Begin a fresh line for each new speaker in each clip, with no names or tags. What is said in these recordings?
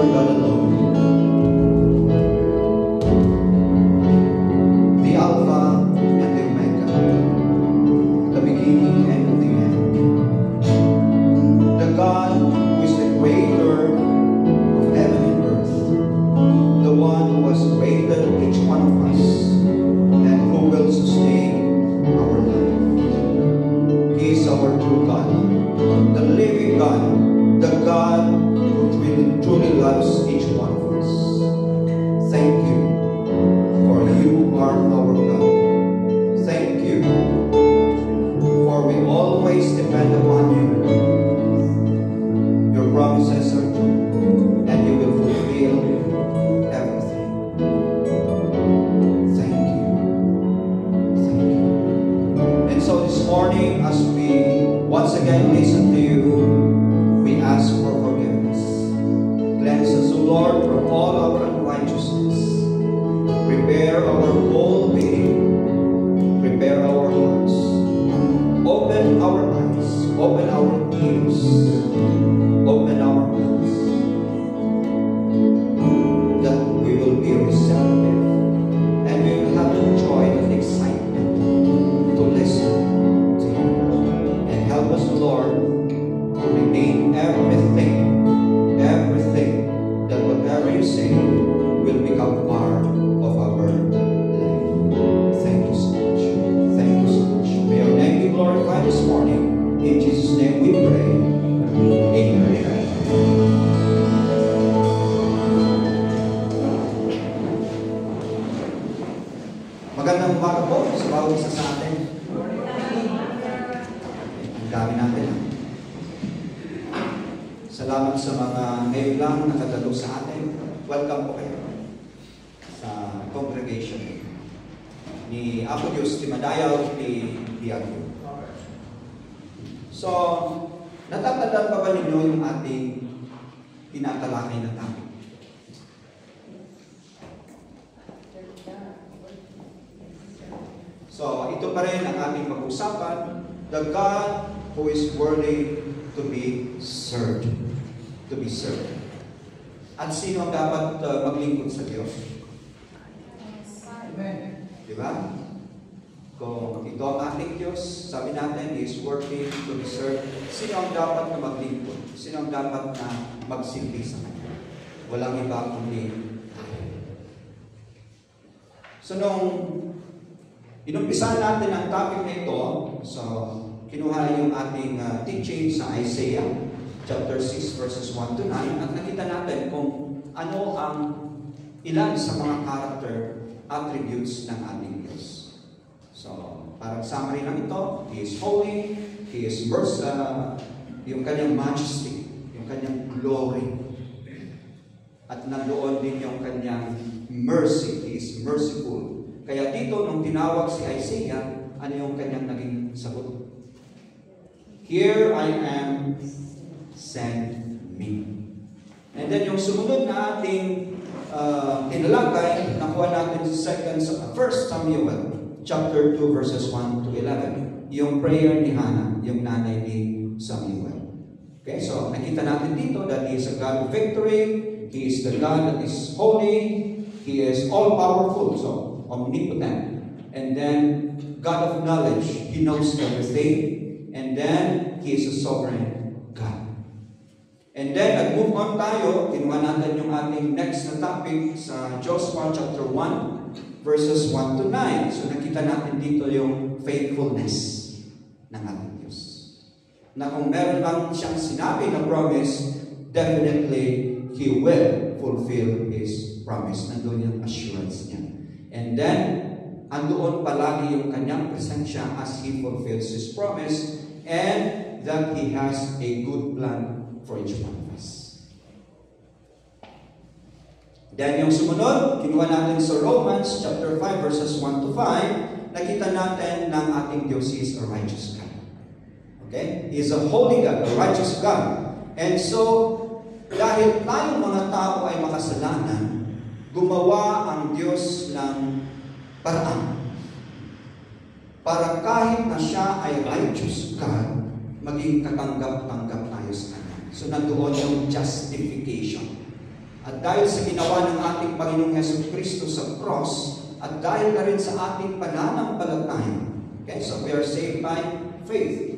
are God alone, the Alpha and the Omega, the beginning and the end. The God who is the creator of heaven and earth, the one who has created each one of us, and who will sustain our life. He is our true God, the living God, the God who truly loves each one of us. Thank you, for you are our God. Thank you, for we always depend upon you. Your promises are true, and you will fulfill everything. Thank you. Thank you. And so this morning, as we once again listen to you, we ask for forgiveness. Cleanse us, O Lord, from all our unrighteousness. Prepare our whole being. Prepare our hearts. Open our eyes. Open our ears. Open our mouths. That we will be receptive. And we will have the joy and excitement to listen to you. And help us, Lord, to remain everything that whatever you say will become part of our life. Thank you so much. Thank you so much. May your name be glorified this morning. In Jesus' name we pray. Amen. Magandang umaga po sa bawat isa sa atin. Ang dami natin. Salamat sa mga ngayon lang nakadalo sa atin. Welcome po kayo sa congregation ni Apo Diyos Timadayaw ni Biagyo. So, natatandaan pa ba ninyo yung ating tinatalakay na topic? So, ito pa rin ang ating pag-usapan, the God who is worthy to be served. To be served. At sino ang dapat maglingkod sa Diyos? Amen. Diba? Kung ito ang ating Diyos, sabi natin, He is worthy to be served. Sino ang dapat na maglingkod? Sino ang dapat na magsilbi sa Kanya? Walang iba kundi tayo. So, nung inumpisahan natin ang topic na ito, so, kinuha yung ating teaching sa Isaiah chapter 6 verses 1 to 9 at nakita natin kung ano ang ilan sa mga character attributes ng ating Diyos. So, parang summary lang ito, He is holy, He is yung kanyang majesty, yung kanyang glory. At nandoon din yung kanyang mercy, He is merciful. Kaya dito, nung tinawag si Isaiah, ano yung kanyang naging sagot? Here I am, send me. And then yung sumunod na ating tinalakay, nakuha natin sa 1 Samuel chapter 2 verses 1 to 11. Yung prayer ni Hannah, yung nanay ni Samuel. Okay, so nakita natin dito that He is a God of victory, He is the God that is holy, He is all-powerful, so omnipotent. And then, God of knowledge, He knows everything. And then, He is a sovereign God. And then, nag-move on tayo, kinuha natin yung ating next na topic sa Joshua chapter 1, verses 1 to 9. So, nakita natin dito yung faithfulness ng ating Diyos. Na kung meron lang siyang sinabi na promise, definitely, He will fulfill His promise. Nandun yung assurance niya. And then, andoon palagi yung kanyang presensya as He fulfills His promise and that He has a good plan for each one of us. Then yung sumunod, kinuha natin sa Romans chapter 5 verses 1 to 5, nakita natin ng ating Diyos He is a righteous God. Okay? He is a holy God, a righteous God. And so, dahil tayong mga tao ay makasalanan, gumawa ang Diyos ng paraan para kahit na siya ay righteous God, maging katanggap-tanggap tayo sa Kanya. So nandoon yung justification. At dahil sa ginawa ng ating Panginoong Jesucristo sa cross, at dahil na rin sa ating pananampalataya, okay, so we are saved by faith.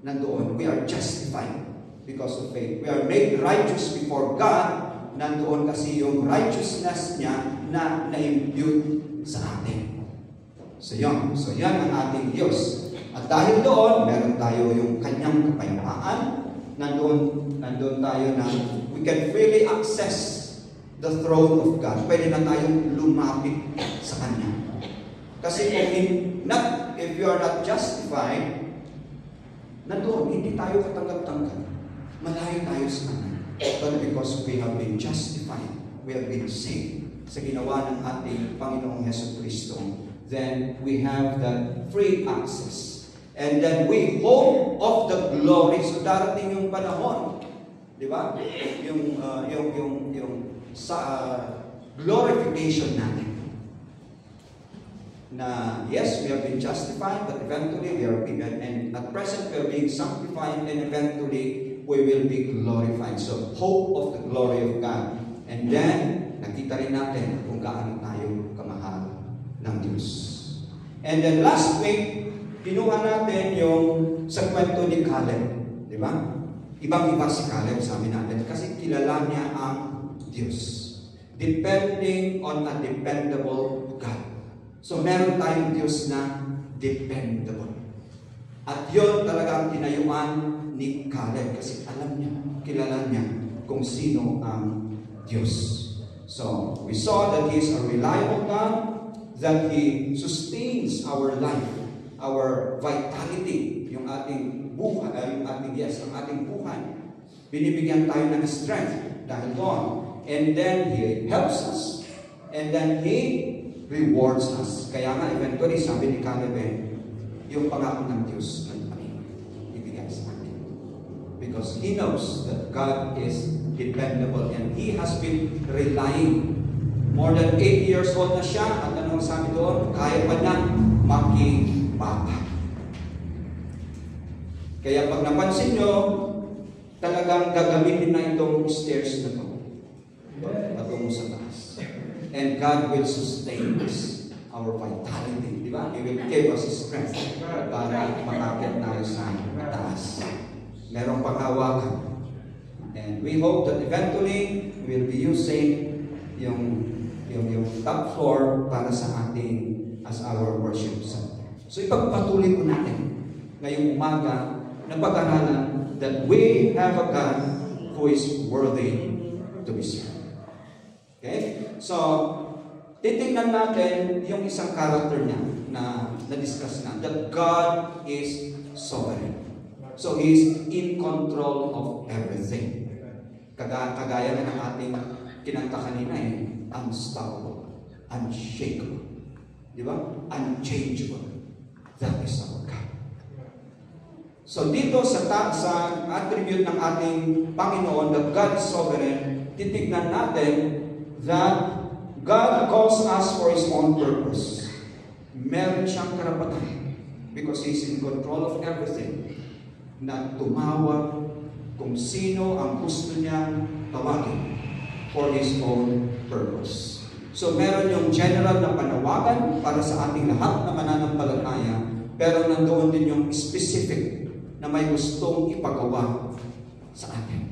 Nandoon, we are justified because of faith. We are made righteous before God. Nandoon kasi yung righteousness niya na na-impute sa atin. So yan ang ating Diyos. At dahil doon, meron tayo yung kanyang kapayapaan. Nandoon tayo na we can freely access the throne of God. Pwede na tayong lumapit sa Kanya. Kasi if you are not justified, nandoon, hindi tayo katanggap-tanggap. Malayo tayo sa Kanya. But because we have been justified, we have been saved sa ginawa ng ating Panginoong Jesucristo, then we have that free access. And then we hope of the glory. So darating yung panahon, di ba? Yung glorification natin. Na yes, we have been justified, but eventually we are being, and at present we are being sanctified, and eventually we will be glorified. So hope of the glory of God. And then nakita rin natin kung gaano tayo kamahal ng Diyos. And then last week, kinuha natin yung sa kwento ni Caleb. Di ba? Ibang-iba si Caleb, sabi natin, kasi kilala niya ang Diyos. Depending on a dependable God. So meron tayong Diyos na dependable. At yun talagang tinayuan ni Caleb kasi alam niya, kilala niya kung sino ang Diyos. So, we saw that He is a reliable God, that He sustains our life, our vitality, yung ating buhay, ang ating buhay. Binibigyan tayo ng strength dahil doon. And then He helps us. And then He rewards us. Kaya nga, eventually, sabi ni Caleb, yung pangako ng Diyos ay ibigay sa atin. Because He knows that God is dependable and He has been relying. More than 8 years old na siya, at anong sabi doon? Kaya pa niya makipapa. Kaya pag napansin nyo, talagang gagamitin na itong stairs na ito. Patungo sa taas. And God will sustain us, our vitality. Di ba? He will give us strength para makakit tayo sa taas. Merong panghawakan. And we hope that eventually we will be using yung top floor para sa ating as our worship center. So ipagpatuloy ko natin ngayong umaga na pag-aralan that we have a God who is worthy to be served. Okay? So, titingnan natin yung isang character niya na na-discuss na, that God is sovereign. So, He is in control of everything. Kagaya na ng ating kinanta kanina unstoppable, unshakable, di ba? Unchangeable. That is our God. So, dito sa attribute ng ating Panginoon, that God is sovereign, titignan natin that God calls us for His own purpose. Meron siyang karapatan because He's in control of everything na tumawag kung sino ang gusto niyang tawagin for His own purpose. So meron yung general na panawagan para sa ating lahat na mananampalataya, pero nandoon din yung specific na may gustong ipagawa sa atin.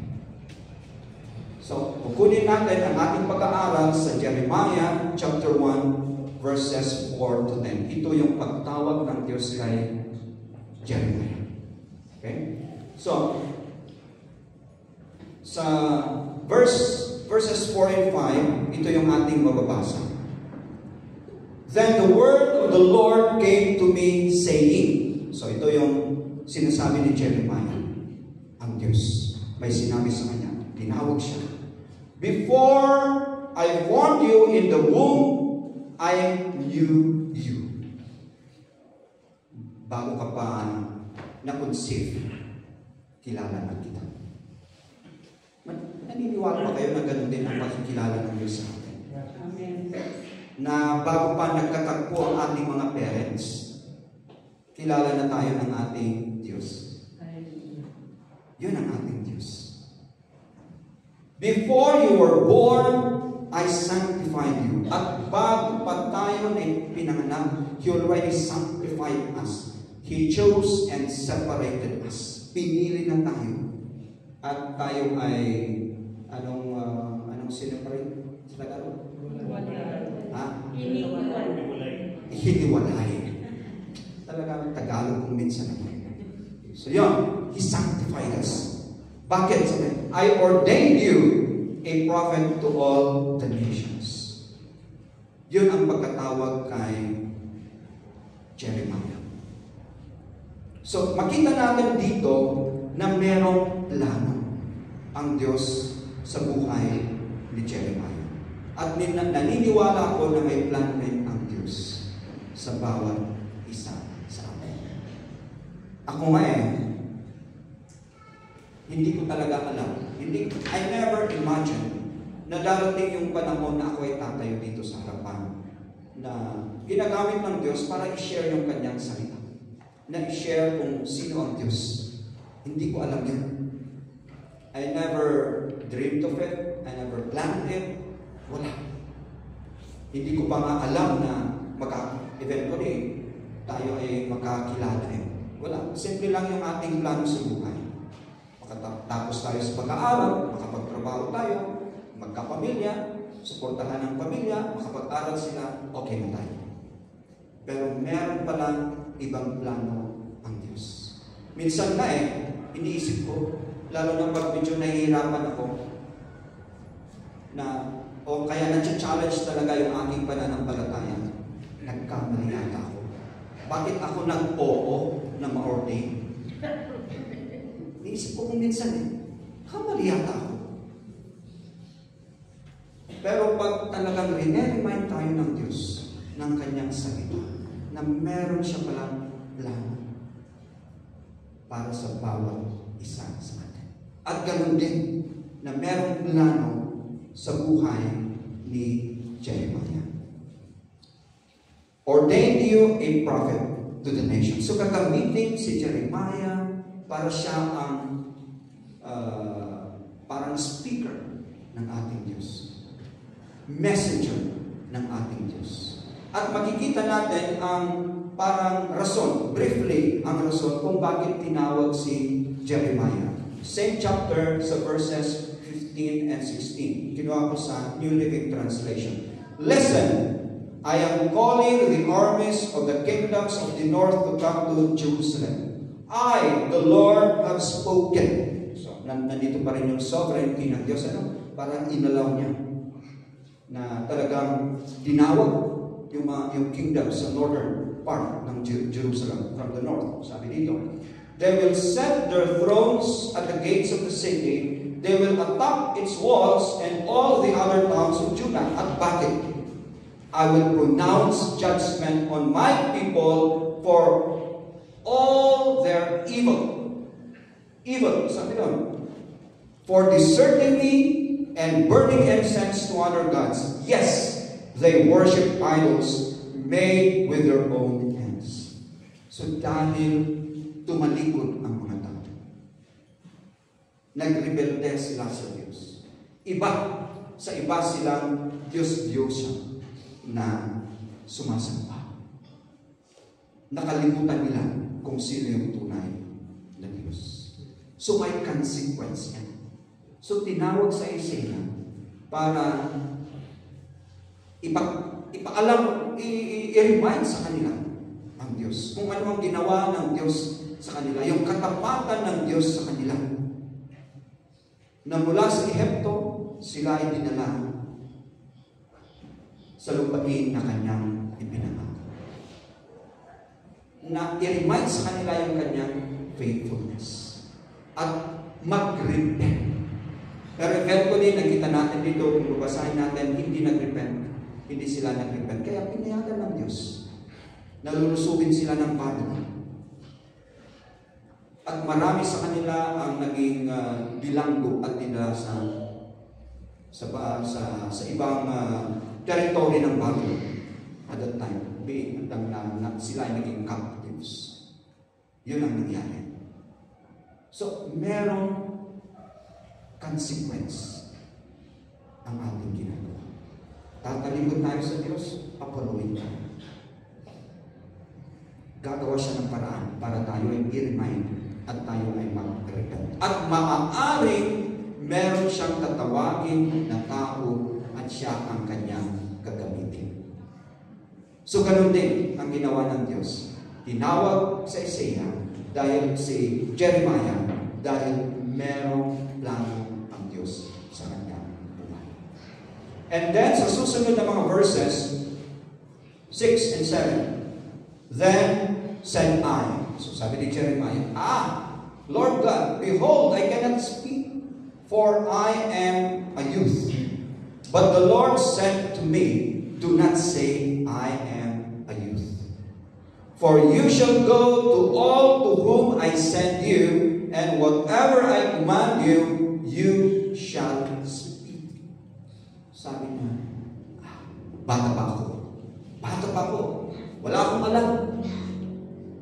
So, kukunin natin ang ating pag-aaral sa Jeremiah chapter 1 verses 4 to 10. Ito yung pagtawag ng Diyos kay Jeremiah. Okay? So, sa verses 4 and 5, ito yung ating mababasa. Then the word of the Lord came to me saying, so ito yung sinasabi ni Jeremiah, ang Diyos. May sinabi sa kanya, tinawag siya. Before I formed you in the womb, I knew you. Bago ka pa na-conceive, kilala na kita. Naniniwala ba kayo na ganoon din ang pagkikilala ng Diyos sa atin? Amen. Na bago pa nagkatagpo ang ating mga parents, kilala na tayo ng ating Diyos. Yun ang ating Diyos. Before you were born, I sanctified you. At bago pa tayo na pinanganak, He already sanctified us. He chose and separated us. Pinili na tayo. At tayo ay, anong separate? Sa Tagalog? Hiniwalay. Talaga Tagalog kung minsan naman. So yun, He sanctified us. Bakit? Sabi, I ordained you a prophet to all the nations. Yun ang pagkatawag kay Jeremiah. So, makita natin dito na merong plano ang Diyos sa buhay ni Jeremiah. At naniniwala ako na may plan rin ang Diyos sa bawat isa sa atin. Ako nga hindi ko talaga alam. I never imagined na darating yung panahon na ako ay tatayo dito sa harapan na ginagamit ng Diyos para i-share yung kanyang salita. Na i-share kung sino ang Diyos. Hindi ko alam yun. I never dreamed of it. I never planned it. Wala. Hindi ko pa nga alam na eventually tayo ay magkakilala Wala. Simple lang yung ating plano sa buhay. Makatapos tayo sa pag-aaral, makapagtrabaho tayo, magkapamilya, suportahan ng pamilya, makapag-aral sila, okay na tayo. Pero meron palang ibang plano ang Diyos. Minsan na iniisip ko, lalo na pag medyo nahihirapan ako, o kaya na-challenge talaga yung aking pananampalataya, nagkamali yata ako. Bakit ako nag-oo na ma-ordain? Iniisip ko kung minsan kamali yata ako. Pero pag talagang remind tayo ng Diyos, ng kanyang salita, na meron siya palang plano para sa bawat isa sa atin. At ganun din, na merong plano sa buhay ni Jeremiah. Ordained you a prophet to the nation. So kakamitin si Jeremiah para siya ang parang speaker ng ating Diyos. Messenger ng ating Diyos. At makikita natin ang parang rason, briefly, ang rason kung bakit tinawag si Jeremiah. Same chapter sa verses 15 and 16. Kinuha ko sa New Living Translation. Listen, I am calling the armies of the kingdoms of the north to come to Jerusalem. I, the Lord, have spoken. So, nandito pa rin yung sovereignty ng Diyos. Parang inalaw niya na talagang dinawag yung kingdom sa northern part ng Jerusalem, from the north. Sabi dito, they will set their thrones at the gates of the city. They will attack its walls and all the other towns of Judah. At bakit? I will pronounce judgment on my people for all their evil. Evil, sabi doon. For deserting me and burning incense to other gods. Yes, they worship idols made with their own hands. So dahil tumalikod ang mga tao, nagrebelde sila sa Diyos. Sa iba silang Diyos-Diyosan na sumasamba. Nakalimutan nila kung sino yung tunay na Diyos. So may consequence yan. So tinawag sa Isaiah para ipaalam, i-remind sa kanila ang Diyos. Kung ano ang ginawa ng Diyos sa kanila, yung katapatan ng Diyos sa kanila. Na mula sa Ehipto, sila ay dinala sa lupain na kanyang ipinangako. Na i-remind sa kanila yung kanyang faithfulness. At mag-repent. Pero eventually, nakita natin dito, kung babasahin natin, hindi nag-repent. Hindi sila nag-repent. Kaya pinayagan ng Diyos. Nalulusubin sila ng Babylon. At marami sa kanila ang naging bilanggo at nila sa ibang territory ng Babylon at that time. Sila ay naging captives. Yun ang nangyari. So, merong consequence naglingkod tayo sa Diyos, papuluin tayo. Gagawa siya ng paraan para tayo ay i-remind at tayo ay mag-repent. At maaaring meron siyang tatawagin na tao at siya ang kanyang gagamitin. So ganun din ang ginawa ng Diyos. Tinawag sa Isaiah dahil si Jeremiah dahil merong plano ang Diyos sa kanyang buhay. And then sa susunod na mga verses 6 and 7, then said I. So sabi ni Jeremiah, Lord God, behold, I cannot speak, for I am a youth. But the Lord said to me, do not say I am a youth. For you shall go to all to whom I send you, and whatever I command you, you shall speak. Sabi niya, bata pa ako. Bata pa ako. Wala akong alam.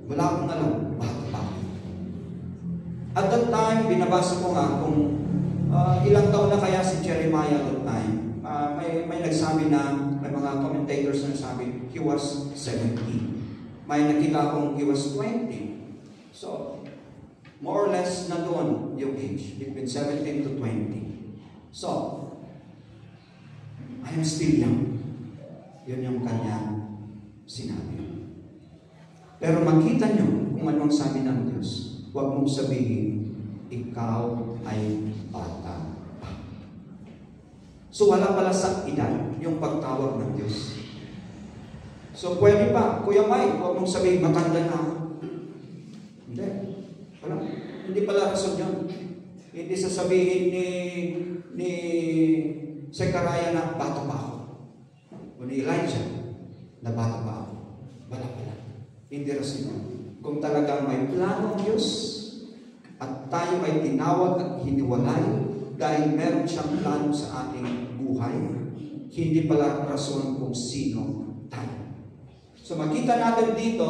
Wala akong alam. Bata pa ako. At that time, binabasa ko nga kung ilang taon na kaya si Jeremiah that time. May nagsabi na, may mga commentators na nagsabi, he was 17. May nakita akong he was 20. So, more or less na doon yung age, between 17 to 20. So, I am still young. Yun yung kanyang sinabi. Pero makita nyo kung anong sabi ng Diyos. Huwag mong sabihin, ikaw ay bata pa. So wala pala sa edad yung pagtawag ng Diyos. So pwede pa, Kuya Mike, huwag mong sabihin, matanda na ako. Hindi. Wala. Hindi pala rason yun. Hindi sasabihin ni Zechariah na bata pa ako. O ni Elijah na bata pa ako. Wala pala. Hindi rason yun. Kung talagang may plano ang Diyos at tayo ay tinawag at hiniwalay dahil meron siyang plano sa ating buhay, hindi pala rason kung sino tayo. So makita natin dito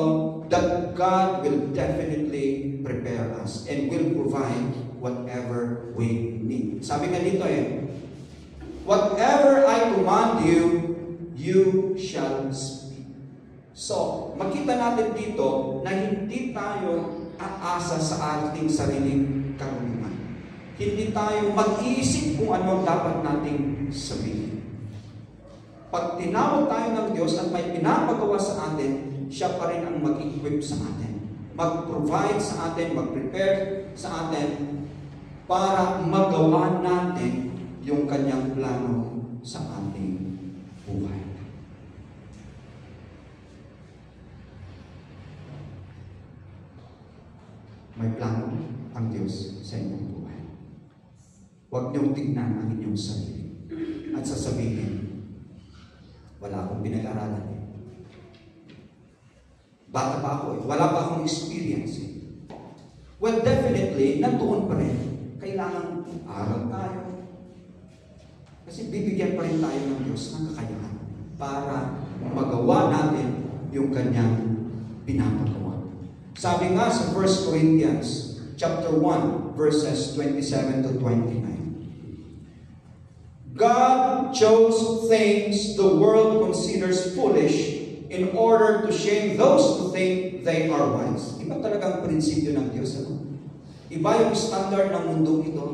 that God will definitely prepare us and will provide whatever we need. Sabi nga dito whatever I command you, you shall speak. So, makita natin dito na hindi tayo aasa sa ating sariling karunungan. Hindi tayo mag-iisip kung ano dapat nating sabihin. Pag tinawag tayo ng Diyos at may pinapagawa sa atin, siya pa rin ang mag-equip sa atin. Mag-provide sa atin, mag-prepare sa atin para magawa natin yung kanyang plano sa ating buhay. May plano ang Diyos sa inyong buhay. Huwag niyong tignan ang inyong sarili at sasabihin, wala akong pinag-aralan Bata pa ako Wala pa akong experience Well, definitely, nandoon pa rin. Kailangan aral tayo. Kasi bibigyan pa rin tayo ng Diyos ng kakayahan para magawa natin yung kanyang pinapagawa. Sabi nga sa 1 Corinthians chapter 1, verses 27 to 29. God chose things the world considers foolish in order to shame those who think they are wise. Iba talagang prinsipyo ng Diyos. Iba yung standard ng mundo ito,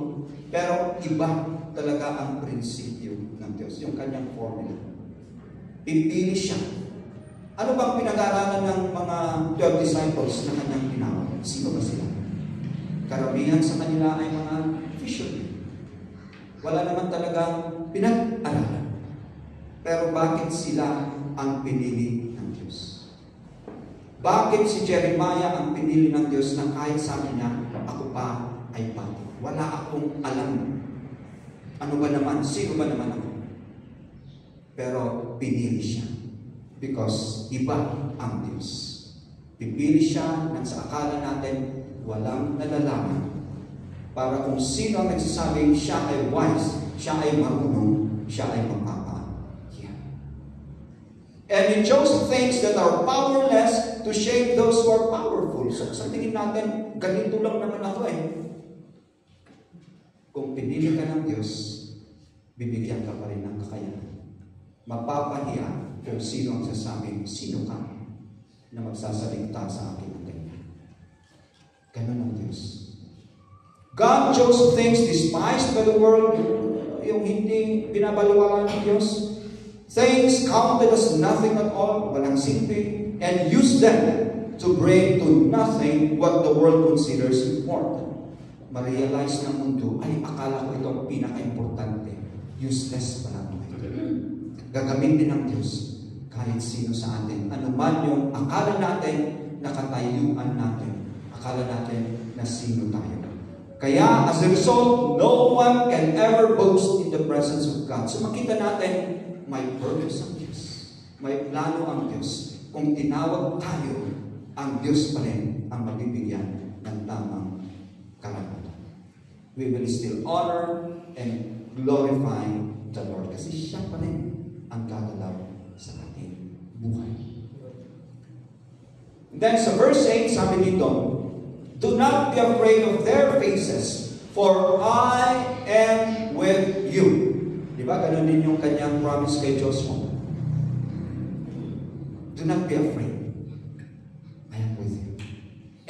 pero iba talaga ang prinsipyo ng Diyos, yung kanyang formula. Pipili siya. Ano bang pinag-aaralan ng mga 12 disciples na kanyang tinawag? Sino ba sila? Karamihan sa kanila ay mga fishermen. Wala naman talagang pinag-aralan. Pero bakit sila ang pinili ng Diyos? Bakit si Jeremiah ang pinili ng Diyos na kahit sabi niya, ako pa ay bata? Wala akong alam. Ano ba naman? Sino ba naman ako? Pero pinili siya. Because iba ang Diyos. Pipili siya nang sa akala natin walang nalalaman. Para kung sino ang nagsasabing siya ay wise, siya ay marunong, siya ay mapapa-yeah. And He chose things that are powerless to shame those who are powerful. So sa tingin natin, ganito lang naman ako Kung pinili ka ng Diyos, bibigyan ka pa rin ng kakayahan mapapahiya kung sino ang sasabing, sino ka na magsasalita sa akin ng ganyan. Ganun ang Diyos. God chose things despised by the world, yung hindi binabaliwala ng Diyos. Things counted as nothing at all, walang silbi, and used them to bring to nothing what the world considers important. Ma-realize ng mundo, ay akala ko ito ang pinaka-importante. Useless pala ito. Gagamitin ng Diyos kahit sino sa atin. Ano man yung akala natin, nakatayuan natin. Akala natin na sino tayo. Kaya, as a result, no one can ever boast in the presence of God. So makita natin, may purpose ang Diyos. May plano ang Diyos. Kung tinawag tayo, ang Diyos pa rin ang mabibigyan ng tamang karapatan. We will still honor and glorify the Lord. Kasi siya pa rin ang gagalaw sa ating buhay. Then sa verse 8, sabi dito, do not be afraid of their faces, for I am with you. Diba? Ganun din yung kanyang promise kay Joshua. Do not be afraid. I am with you.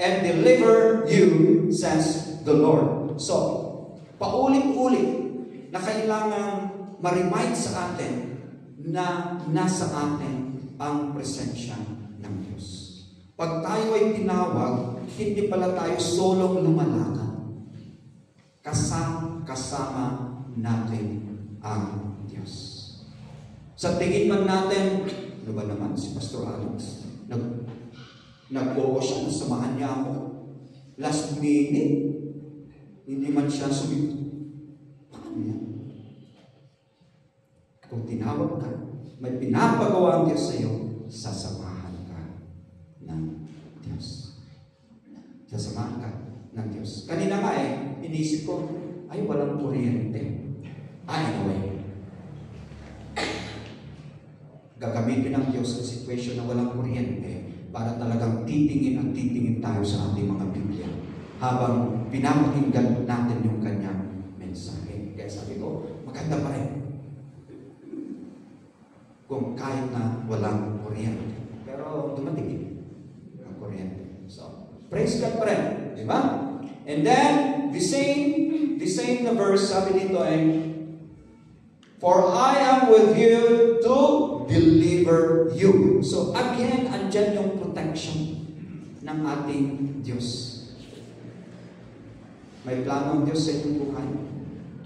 And deliver you, says the Lord. So, paulit-ulit na kailangan ma-remind sa atin na nasa atin ang presensya ng Diyos. Pag tayo ay tinawag, hindi pala tayo solong lumalakad. Kasama natin ang Diyos. Sa tingin man natin, ano ba naman si Pastor Alex? Nag-oo siya, nasamahan niya ako. Last minute, hindi man siya sumigot. Paano yan? Kung tinawag ka, may pinapagawa ang Diyos sa iyo, sasamahan ka ng Diyos. Sasamahan ka ng Diyos. Kanina nga inisip ko, ay walang kuryente. Anyway, gagamitin ng Diyos sa situation na walang kuryente para talagang titingin tayo sa ating mga Biblia habang pinapakinggan natin yung kanyang mensahe. Kaya sabi ko, maganda pa rin kung kahit na walang kuryente. Pero dumating ang kuryente. So, praise God pa rin. Diba? And then, the same na verse, sabi dito ay, for I am with you to deliver you. So again, andyan yung protection ng ating Diyos. May plano ang Diyos sa inyong buhay.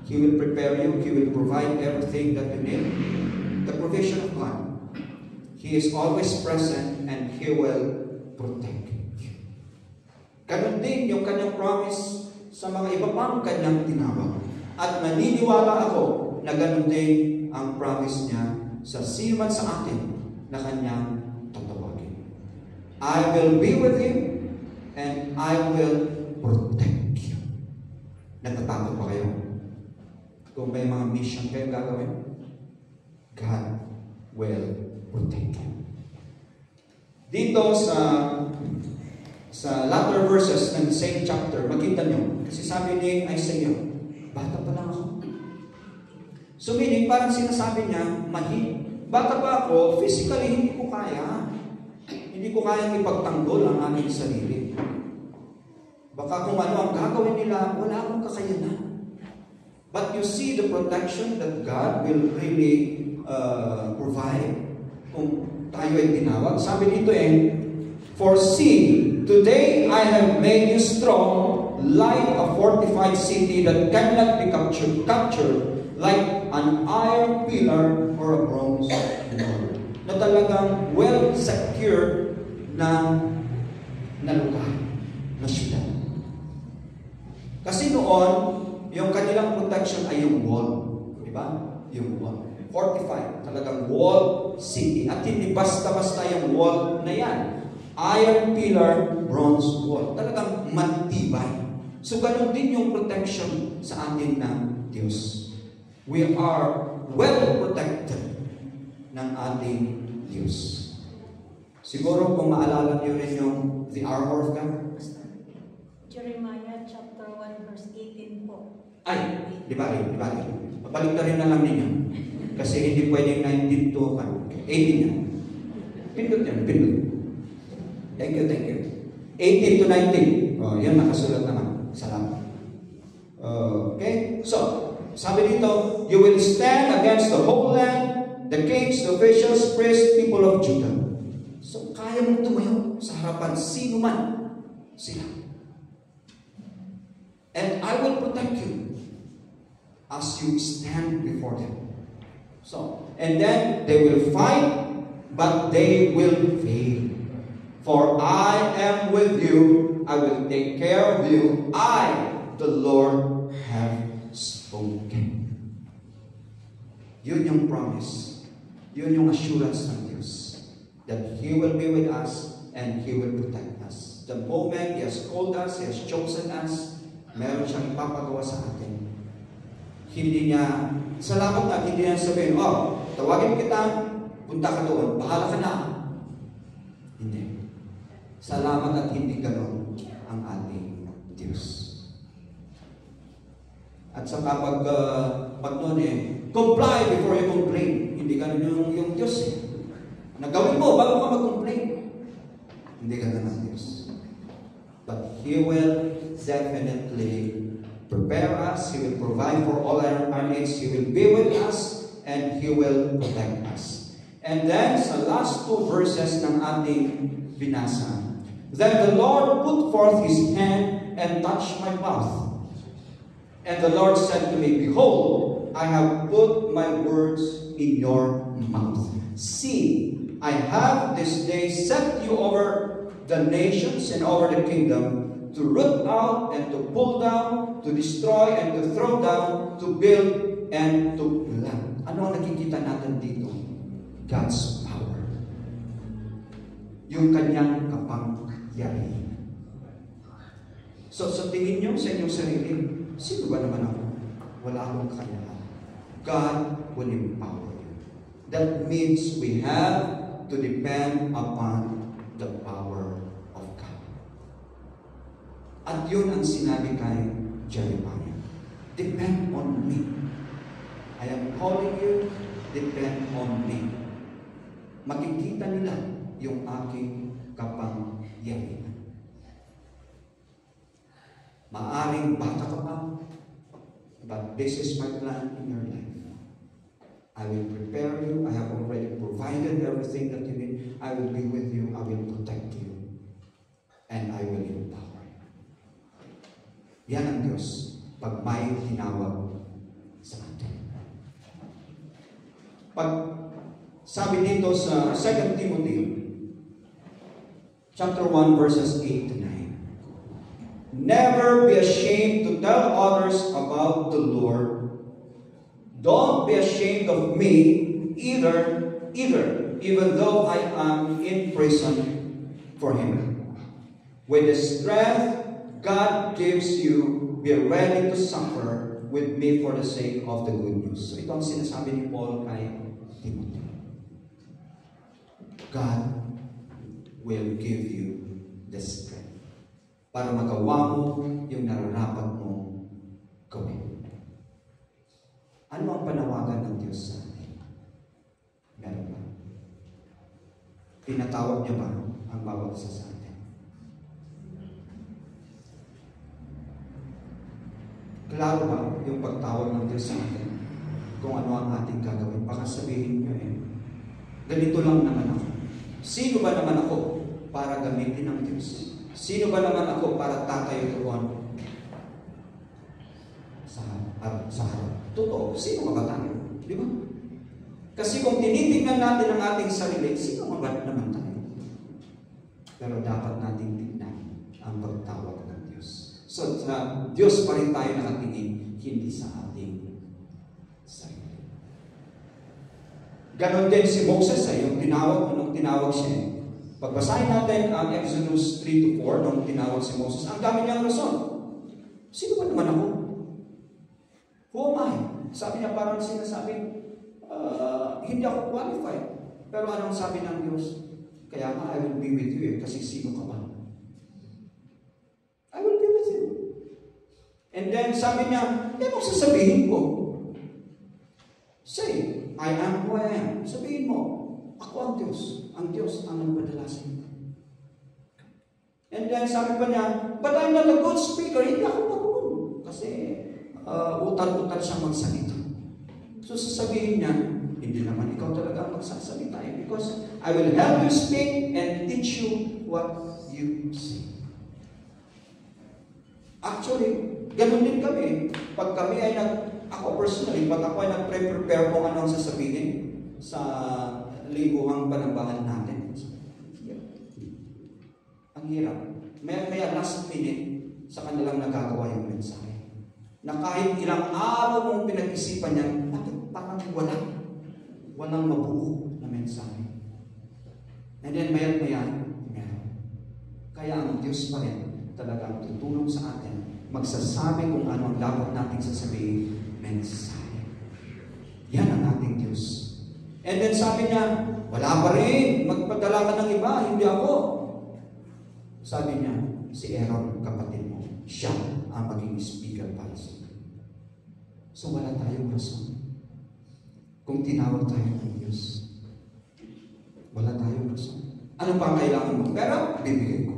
He will prepare you. He will provide everything that you need. The provision of God. He is always present and He will protect you. Ganun din yung kanyang promise sa mga iba pang kanyang tinawag. At naniniwala ako na ganun din ang promise niya sa sino man sa atin na kanyang tatawagin. I will be with you and I will protect you. Natatakot ba kayo? Kung may mga mission kayo gagawin, God will protect you. Dito sa latter verses ng same chapter, makita nyo, kasi sabi ni Isaiah, bata pa lang ako. So meaning, parang sinasabi niya, bata pa ako, physically hindi ko kaya. Hindi ko kayang ipagtanggol ang aking sarili. Baka kung ano ang gagawin nila, wala akong kakayanan. But you see the protection that God will really provide kung tayo ay tinawag. Sabi dito for see, today I have made you strong like a fortified city that cannot be captured like an iron pillar or a bronze wall. Na talagang well-secured na lugar, na syudad. Kasi noon, yung kanilang protection ay yung wall. Di ba? Yung wall. Fortified. Talagang wall city. At hindi basta-basta yung wall na yan. Iron pillar, bronze wall. Talagang matibay. So, ganun din yung protection sa atin ng Diyos. We are well protected ng ating Diyos. Siguro kung maalala niyo rin yung the armor of God.
Jeremiah chapter 1 verse 18 po.
Ay, di ba? Papalik na rin na lang ninyo. Kasi hindi pwedeng 19 to 18 yan. Pindot yan, pindot. Thank you, thank you. 18 to 19. Oh, yan nakasulat naman. Salamat. Okay? So, sabi dito, you will stand against the whole land, the kings, the officials, priests, people of Judah. So, kaya mong tumayo sa harapan sino man sila. And I will protect you as you stand before them. So, and then they will fight, but they will fail. For I am with you, I will take care of you. I, the Lord, have spoken. Yun yung promise. Yun yung assurance ng Diyos. That He will be with us and He will protect us. The moment He has called us, He has chosen us, meron siyang ipapagawa sa atin. Hindi niya, salamat at hindi niya sabihin, oh, tawagin kita, punta ka doon, bahala ka na. Hindi. Salamat at hindi ganon ang ating Diyos. At sa pag noon comply before you complain. Hindi ganon yung Diyos Nagawin mo bago ka mag-complain. Hindi ganon ang Diyos. But He will definitely prepare us. He will provide for all our needs. He will be with us and He will protect us. And then sa last two verses ng ating binasa, then the Lord put forth His hand and touched my mouth. And the Lord said to me, behold, I have put my words in your mouth. See, I have this day set you over the nations and over the kingdom, to root out and to pull down, to destroy and to throw down, to build and to plant. Ano ang nakikita natin dito? God's power. Yung kanyang kapangyarihan. So, sa tingin nyo sa inyong sarili, sino ba naman ako? Wala akong kakayahan. God will empower you. That means we have to depend upon the power of God. At yun ang sinabi kay Jeremiah. Depend on me. I am calling you, depend on me. Makikita nila yung aking kapangyarihan. Maaring bata ka pa, but this is my plan in your life. I will prepare you. I have already provided everything that you need. I will be with you. I will protect you. And I will empower you. Yan ang Diyos pag may tinawag sa atin. Pag sabi dito sa 2 Timothy chapter 1 verses 8 to 9. Never be ashamed to tell others about the Lord. Don't be ashamed of me either, even though I am in prison for Him. With the strength God gives you, be ready to suffer with me for the sake of the good news. So ito ang sinasabi ni Paul kay Timothy. God will give you the strength para magawa mo yung nararapat mong gawin. Ano ang panawagan ng Diyos sa atin? Meron ba? Pinatawag niya ba ang bawat isa sa atin? Klaro ba yung pagtawag ng Diyos sa atin? Kung ano ang ating gagawin? Baka sabihin niyo ganito lang naman ako. Sino ba naman ako para gamitin ng Diyos? Sino ba naman ako para tatayo doon sa harap? Totoo, sino ba tayo? Di ba? Kasi kung tinitingnan natin ang ating sarili, sino ba naman tayo? Pero dapat natin tingnan ang pagtawag ng Diyos. So, sa Diyos pa rin tayo nakatingin, hindi sa ating sarili. Ganon din si Moses yung nung tinawag siya. Pagbasahin natin ang Exodus 3-4 nung tinawag si Moses, ang dami niyang rason. Sino ba naman ako? Who am I? Sabi niya parang sinasabi, hindi ako qualified. Pero anong sabi ng Diyos? Kaya nga, I will be with you kasi sino ka ba? I will be with you. And then sabi niya, ano sasabihin ko? Say, I am who I am. Sabihin mo, ako ang Diyos. Ang Diyos ang nagpadala sa iyo. And then sabi pa niya, but I'm not a good speaker. Hindi ako marunong. Kasi utal-utal siya magsalita. So sasabihin niya, hindi naman ikaw talaga ang magsasalita. Because I will help you speak and teach you what you say. Actually, ganun din kami. Pag kami ay ako personally, pag ako ay nagpre-prepare kung anong sasabihin sa lingguhang panambahan natin. Ang hirap. May last minute sa kanilang nagagawa yung mensahe. Na kahit ilang araw mong pinag-isipan niya, bakit parang walang mabuo na mensahe. And then meron. Kaya ang Diyos pa rin talagang tutulong sa atin magsasabi kung ano ang dapat nating sasabihin, mensahe. Yan ang ating Diyos. And then sabi niya, wala pa rin, magpadala ka ng iba, hindi ako. Sabi niya, si Aaron, kapatid mo, siya ang maging speaker para sa iyo. So wala tayong rason. Kung tinawag tayo ng Diyos, wala tayong rason. Ano pa kailangan mo? Pero, bibigay ko.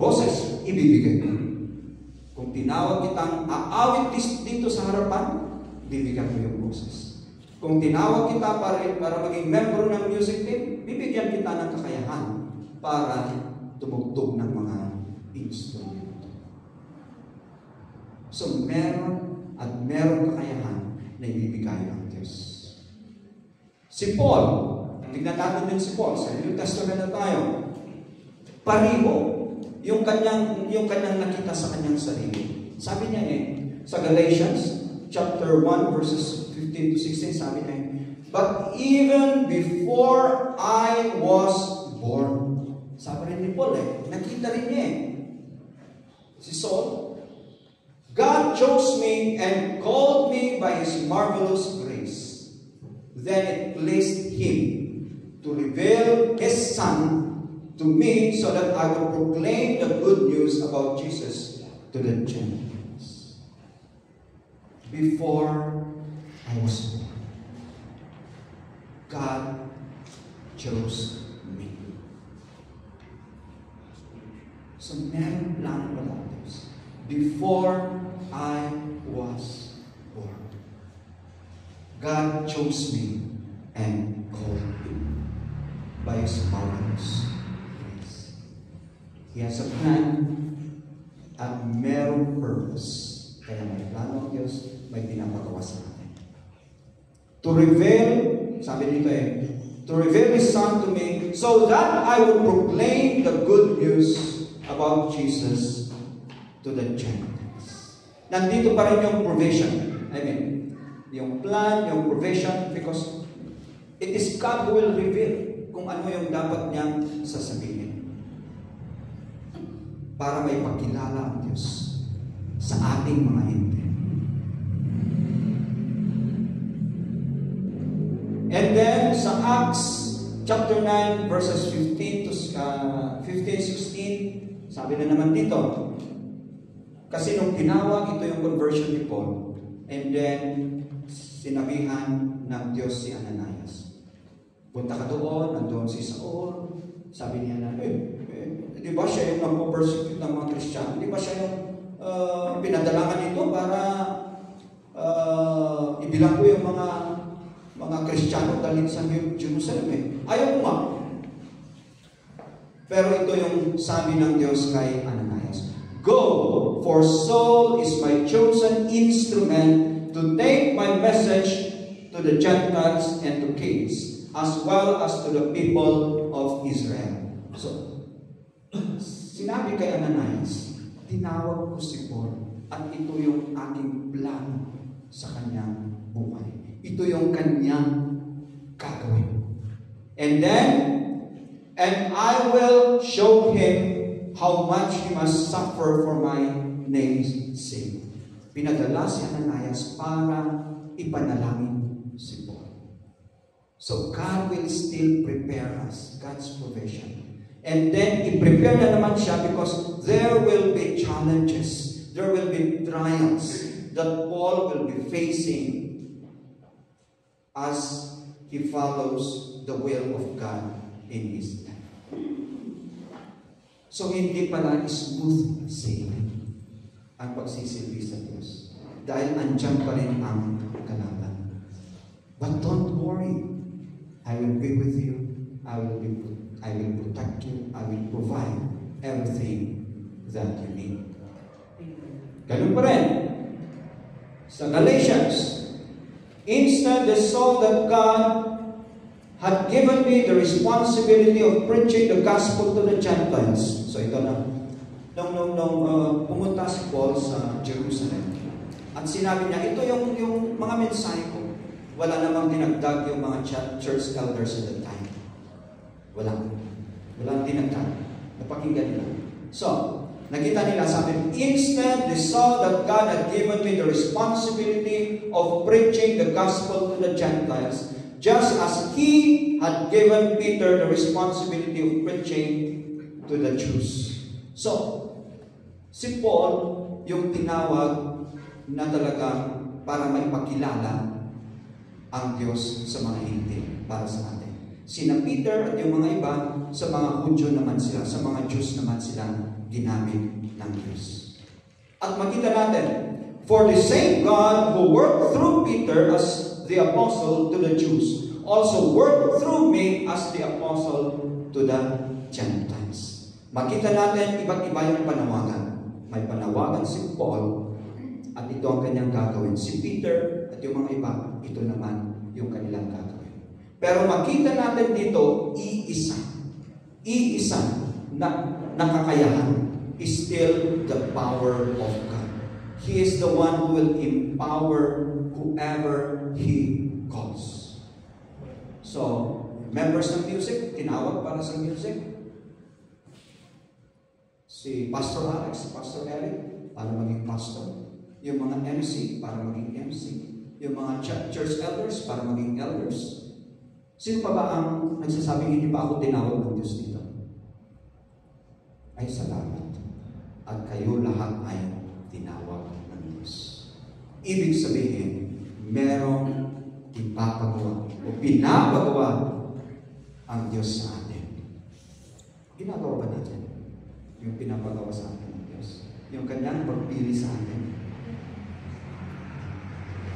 Boses, ibibigay ko. Kung tinawag kitang aawit dito sa harapan, bibigyan ko yung boses. Kung tinawag kita para maging member ng music team, bibigyan kita ng kakayahan para tumugtog ng mga instrumento. So, meron kakayahan na ibibigay ng Diyos. Si Paul, tignan natin din si Paul, sa New Testament na tayo, pariho yung kanyang nakita sa kanyang sarili. Sabi niya sa Galatians chapter 1 verses 15 to 16, sabi niya, but even before I was born, sabi rin ni Paul nakita rin niya si Saul, God chose me and called me by His marvelous grace. Then it pleased Him to reveal His Son to me so that I would proclaim the good news about Jesus to the Gentiles. Before I was born, God chose me. So meron plano pala Diyos. Before I was born, God chose me and called me by His marvelous grace. He has a plan at merong purpose. Kaya may plano ang Diyos, may pinapagawa sa atin. To reveal, sabi dito to reveal His Son to me so that I would proclaim the good news about Jesus to the Gentiles. Nandito pa rin yung provision. Yung plan, yung provision, because it is God who will reveal kung ano yung dapat niyang sasabihin. Para may pagkilala ang Diyos sa ating mga hindi. And then, sa Acts chapter 9, verses 15 to 16, sabi na naman dito, kasi nung tinawag, ito yung conversion ni Paul. And then, sinabihan ng Diyos si Ananias. Punta ka doon, nandoon si Saul. Sabi niya na, di ba siya yung nagpo-persecute ng mga Kristiyano? Di ba siya yung pinadalangan nito para ibilang ko yung mga Kristiyano dalhin sa Jerusalem Ayaw nga. Pero ito yung sabi ng Diyos kay Ananias. Go, for Saul is my chosen instrument to take my message to the Gentiles and to kings, as well as to the people of Israel. So, sinabi kay Ananias, tinawag ko si Paul at ito yung aking plano sa kanyang buhay. Ito yung kanyang gagawin. And I will show him how much he must suffer for my name's sake. Pinadala si Ananias para ipanalangin si Paul. So God will still prepare us, God's provision. And then, i-prepare na naman siya because there will be challenges, there will be trials that Paul will be facing as he follows the will of God in his life. So hindi pala smooth sailing ang pagsisilbi sa Diyos. Dahil andyan pa rin ang kalaban. But don't worry. I will be with you. I will protect you. I will provide everything that you need. Ganun pa rin. Sa Galatians, instead they saw that God had given me the responsibility of preaching the gospel to the Gentiles. So ito na. Nung pumunta si Paul sa Jerusalem, at sinabi niya, ito yung mga mensahe ko. Wala namang dinagdag yung mga church elders at that time. Walang dinagdag. Napakinggan nila. So, nakita nila, sabi, instead, they saw that God had given me the responsibility of preaching the gospel to the Gentiles, just as He had given Peter the responsibility of preaching to the Jews. So, si Paul, yung tinawag na talagang para maipakilala ang Diyos sa mga hindi para sa atin. Sina Peter at yung mga iba, sa mga Hudyo naman sila, sa mga Jews naman sila ginamit ng Diyos. At makita natin, for the same God who worked through Peter as the apostle to the Jews, also worked through me as the apostle to the Gentiles. Makita natin, iba't iba yung panawagan. May panawagan si Paul, at ito ang kanyang gagawin. Si Peter at yung mga iba, ito naman yung kanilang gagawin. Pero makita natin dito, iisa na nakakayahan is still the power of God. He is the one who will empower whoever He calls. So, members ng music, tinawag para sa music. Si Pastor Alex, Pastor Eric, para maging pastor. Yung mga MC, para maging MC. Yung mga church elders, para maging elders. Sino pa ba ang nagsasabing hindi pa ako tinawag ng Diyos dito? Ay, salamat. At kayo lahat ay tinawag ng Diyos. Ibig sabihin, merong ipapagawa o pinapagawa ang Diyos sa atin. Ginagawa ba natin yung pinapagawa sa atin ng Diyos? Yung kanyang pagpili sa atin.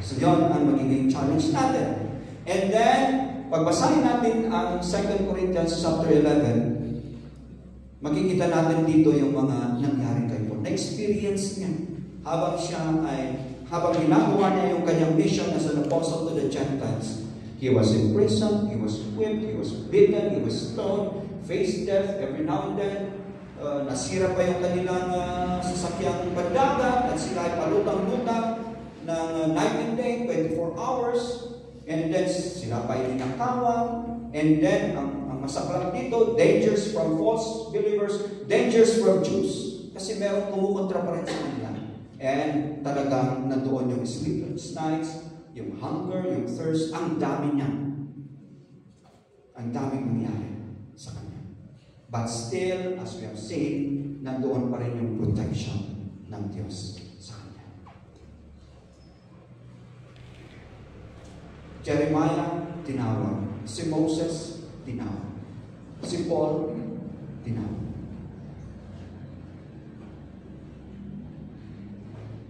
So, yun ang magiging challenge natin. And then, pagbasahin natin ang 2 Corinthians chapter 11, makikita natin dito yung mga nangyari kay Paul. Na-experience niya habang ginagawa niya yung kanyang mission as an apostle to the Gentiles. He was in prison, he was whipped, he was beaten, he was stoned, faced death every now and then. Nasira pa yung kanilang sasakyang pandagat at sila ay palutang-lutang ng night and day, 24 hours. And then sila pa ay ninakawan. And then, ang masaklang dito, dangers from false believers, dangers from Jews. Kasi meron kumukontra pa rin sa kanila. And talagang nandoon yung sleepless nights, yung hunger, yung thirst, ang dami niya. Ang daming nangyari sa kanya. But still, as we have seen, nandoon pa rin yung protection ng Diyos sa kanya. Jeremiah, tinawag. Si Moses, tinawag. Si Paul, tinawag.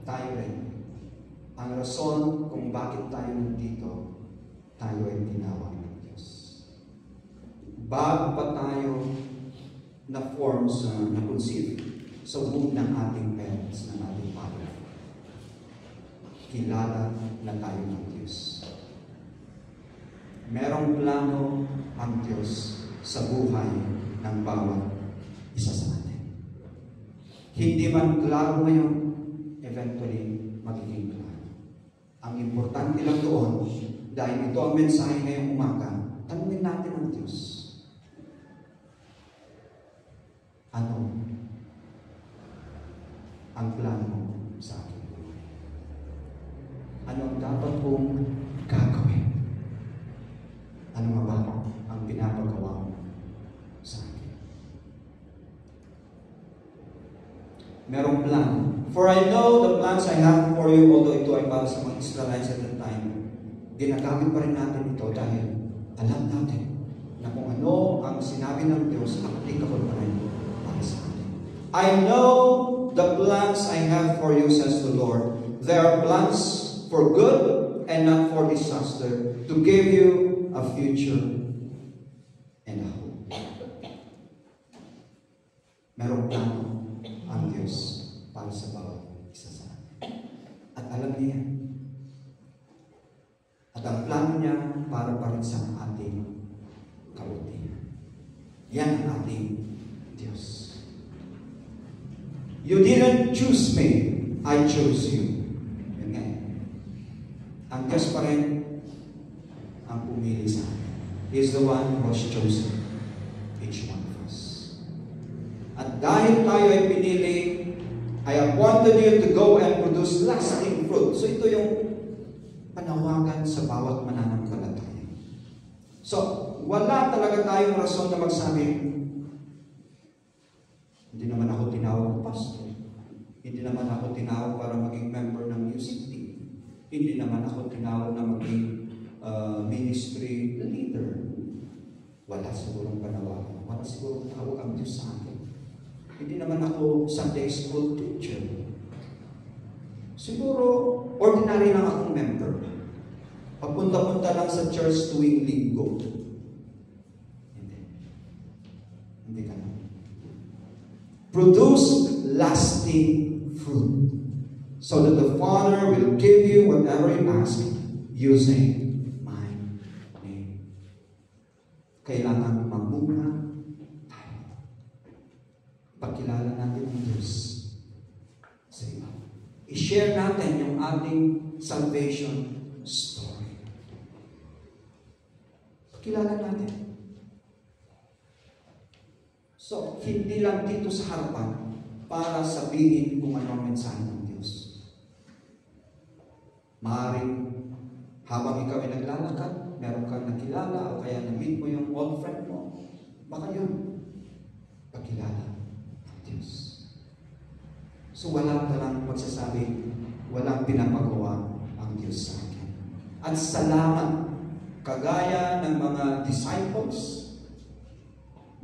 Tayo rin. Ang rason kung bakit tayo nandito, tayo ay tinawag ng Diyos. Bago pa tayo na-form na-conceive sa womb ng ating parents, ng ating father, kilala na tayo ng Diyos. Merong plano ang Diyos sa buhay ng bawat isa sa atin. Hindi man klaro ngayon, eventually magiging klaro. Ang importante lang doon, dahil ito ang mensahe ngayong umaga, tanungin natin ang Diyos. Ano ang plano mo sa akin? Ano ang dapat kong gagawin? Ano nga ba ang pinapagawa mo sa akin? Merong plan For I know the plans I have for you, although ito ay para sa mga Israelites at that time, ginagamit pa rin natin ito dahil alam natin na kung ano ang sinabi ng Diyos, applicable pa rin para sa atin. I know the plans I have for you, says the Lord. They are plans for good and not for disaster, to give you a future and a hope. Merong plano ang Diyos para sa bawat isa sa atin. At alam niya yan. At ang plano niya para pa rin sa ating kabutihan. Yan ang ating Diyos. You didn't choose me, I chose you. Yan nga. Ang Diyos pa rin ang pumili sa atin. He is the one who has chosen each one of us. At dahil tayo ay pinili, I appointed you to go and produce lasting fruit. So ito yung panawagan sa bawat mananampalataya. So, wala talaga tayong rason na magsabi, hindi naman ako tinawag ng pastor. Hindi naman ako tinawag para maging member ng music team. Hindi naman ako tinawag na maging ministry leader. Wala sigurong panawagan. Wala sigurong tawag ang Diyos sa akin. Hindi naman ako Sunday school teacher. Siguro, ordinary lang akong member. Papunta-punta lang sa church tuwing linggo. Hindi. Hindi ka na. Produce lasting fruit, so that the Father will give you whatever you ask using my name. Kailangan mamunga tayo. Pagkilala natin ang Diyos sa iba. I-share natin yung ating salvation story. Pagkilala natin. So, hindi lang dito sa harapan para sabihin kung ano ang mensahe ng Diyos. Maaaring habang ikaw ay naglalakad, meron kang nakilala o kaya na-meet mo yung old friend mo, baka yun, pagkilala ng Diyos. So, wala palang magsasabi, walang pinapagawa ang Diyos sa akin. At salamat, kagaya ng mga disciples,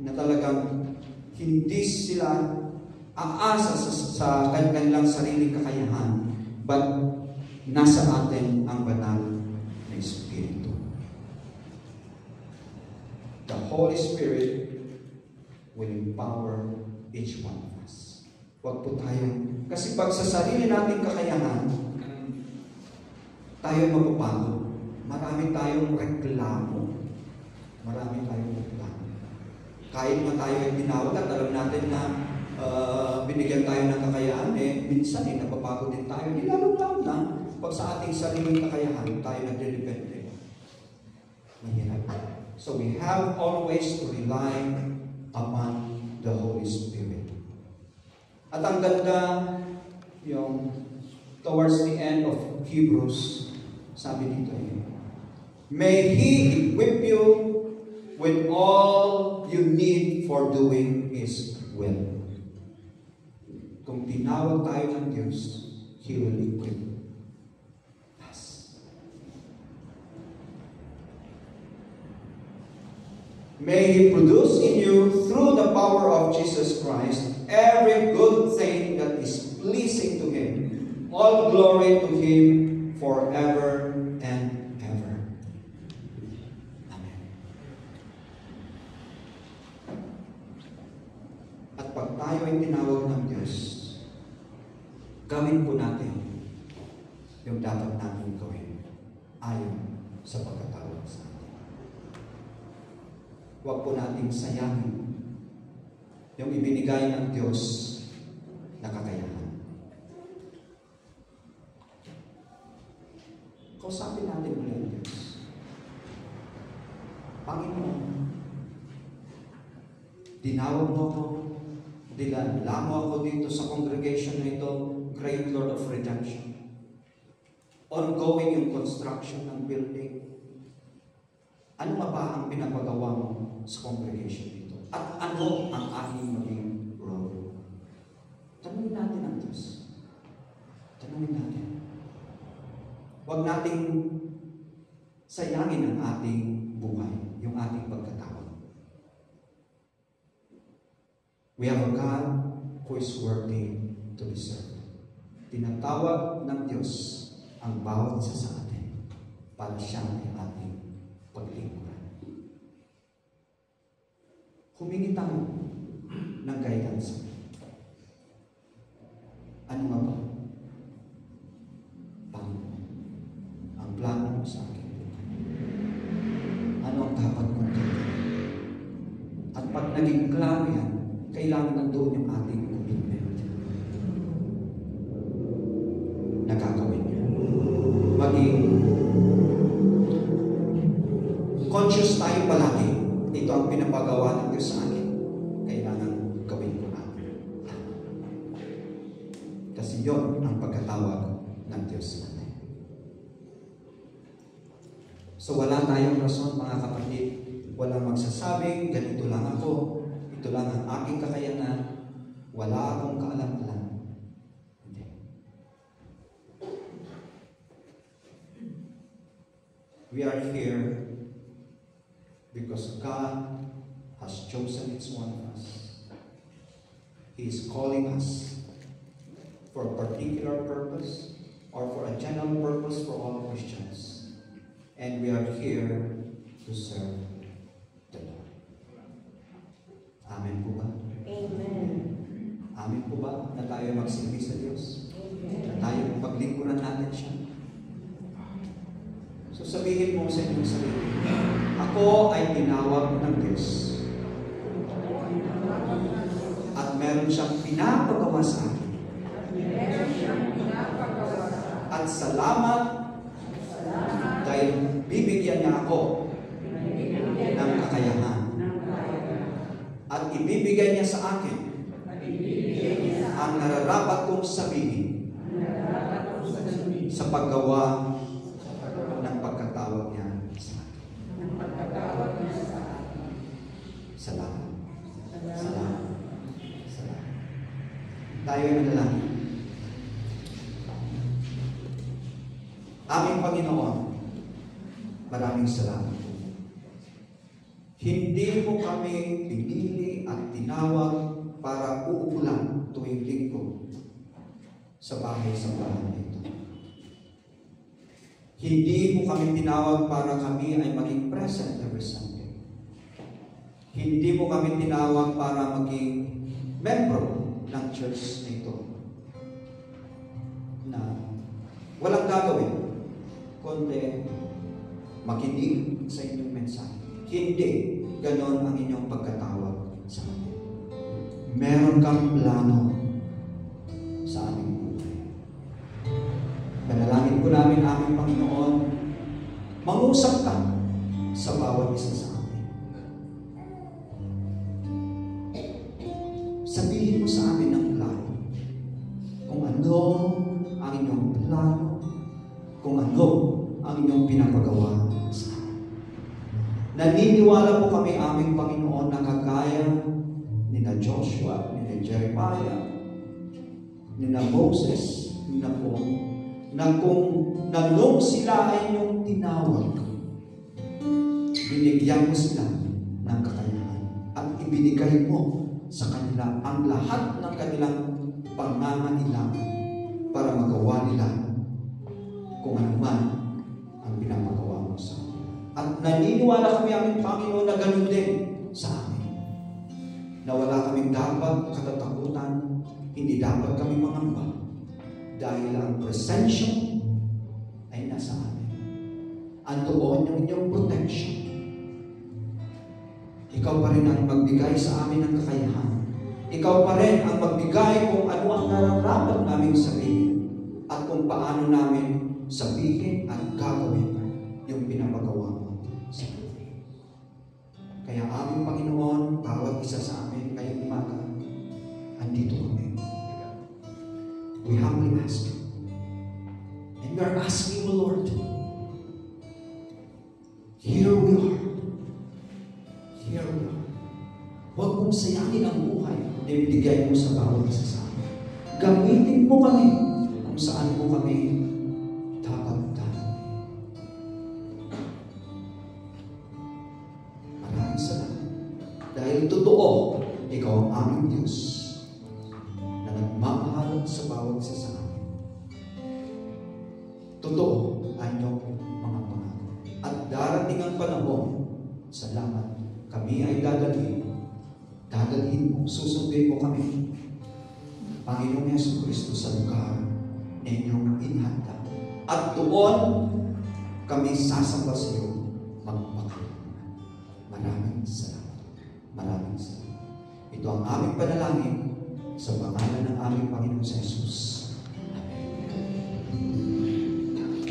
na talagang hindi sila aasa sa kanilang sariling kakayahan, but nasa atin ang banal na Espiritu. The Holy Spirit will empower each one of us. Huwag po tayong, kasi pag sa sarili nating kakayahan, tayo mapapagod. Marami tayong reklamo. Marami tayong reklamo. Kahit na tayo ay tinawag at alam natin na binigyan tayo ng kakayahan, minsan napapagod din tayo. Di lalo-lalo na pag sa ating sariling kakayahan, tayo nagdedepende. Mahirap. So we have always to rely upon the Holy Spirit. At ang ganda, yung towards the end of Hebrews, sabi dito may He equip you with all you need for doing His will. Kung tinawag tayo ng Diyos, He will equip us. May He produce in you, through the power of Jesus Christ, every good thing that is pleasing to Him. All glory to Him forever and ever. Amen. At pag tayo ay tinawag ng Diyos, gawin po natin yung dapat natin gawin ayon sa pagkatawag sa atin. Huwag po nating sayangin yung ibinigay ng Diyos na kakayahan. Kausapin natin muli ang Diyos. Panginoon, dinawag mo ako, dinala mo ako dito sa congregation na ito, Great Lord of Redemption. Ongoing yung construction ng building. Ano ba ang pinapagawa mo sa congregation dito? At ano ang aking maging role? Tanungin natin ang Diyos. Alangin natin. Huwag nating sayangin ang ating buhay, yung ating pagkatawag. We have a God who is worthy to be served. Tinatawag ng Diyos ang bawat isa sa atin para siya ay ating paglingkuran. Humingi tayo ng guidance. Ano nga ba? Panginoon, ang plano mo sa akin. Ano ang dapat kong gawin? At pag naging klaro yan, kailangan nandoon yung ating commitment. Nagagawin niya. Maging conscious tayo palagi. Ito ang pinapagawa ng Diyos sa akin. Kailangan gawin ko na. Kasi yon ang pagkatawag ng Diyos sa atin. So wala tayong rason, mga kapatid. Walang magsasabing, ganito lang ako. Ito lang ang aking kakayanan. Wala akong kaalam-alam. Hindi. We are here because God has chosen each one of us. He is calling us for a particular purpose or for a general purpose for all Christians. And we are here to serve the Lord. Amen po ba?
Amen.
Amen po ba na tayo magsilbi sa Diyos? Na tayo paglingkuran natin siya? So sabihin mo sa inyong sarili, ako ay tinawag ng Diyos. At meron siyang pinapagawa sa akin. At salamat dahil bibigyan niya ako ng kakayahan. At ibibigay niya sa akin ang nararapat kong sabihin sa paggawa ng pagkatawag niya sa akin. Salamat. Salamat. Salamat. Tayo ay manalangin. Aming Panginoon, maraming salamat po. Hindi mo kami pinili at tinawag para uulan tuwing linggo sa bahay-sambahan na ito. Hindi mo kami tinawag para kami ay maging present every Sunday. Hindi mo kami tinawag para maging membro ng church na ito na walang gagawin kundi makinig sa inyong mensahe. Hindi ganon ang inyong pagkatawag sa amin. Meron kang plano sa aming buhay. Panalangin ko namin aming Panginoon, mangusap ka sa bawat isa sa amin. Sabihin mo sa amin ng plano kung ano ang inyong plano, kung ano ang inyong pinapagawa sa amin. Naniniwala po kami aming Panginoon na kagaya ni na Joshua, ni na Jeremiah, ni na Moses, ni na Paul, na kung nung sila ay inyong tinawag, binigyan mo sila ng kakayahan at ibinigay mo sa kanila ang lahat ng kanilang pangangailangan para magawa nila kung ano man ang pinapagawa mo sa kanila. At naniniwala kami aming Panginoon na ganun din sa amin. Na wala kaming dapat katatakutan, hindi dapat kami mangamba dahil ang presensya ay nasa amin. Andoon yung inyong protection. Ikaw pa rin ang magbigay sa amin ng kakayahan. Ikaw pa rin ang magbigay kung ano ang nararapat naming sabihin at kung paano namin sabihin at gagawin yung pinapagawa mo sa amin. Kaya aming Panginoon, bawat isa sa amin ngayong umaga, andito kami. We humbly ask you. And we are asking you, Lord, here we are. Here we are. Huwag mong sayangin ang buhay na ibigay mo sa bawat isa sa amin. Gamitin mo kami kung saan mo kami tataktan. Maraming salamat. Dahil totoo, ikaw ang aming Diyos na nagmamahal sa bawat isa sa amin. Totoo ang iyong mga pangako. At darating ang panahon, salamat, kami ay dadalhin mo, susundin mo kami, Panginoong Jesucristo, sa lugar na inyong inihanda. At doon kami sasamba sa iyo magpakailanman. Maraming salamat. Maraming salamat. Ito ang aming panalangin sa pangalan ng aming Panginoong Jesus.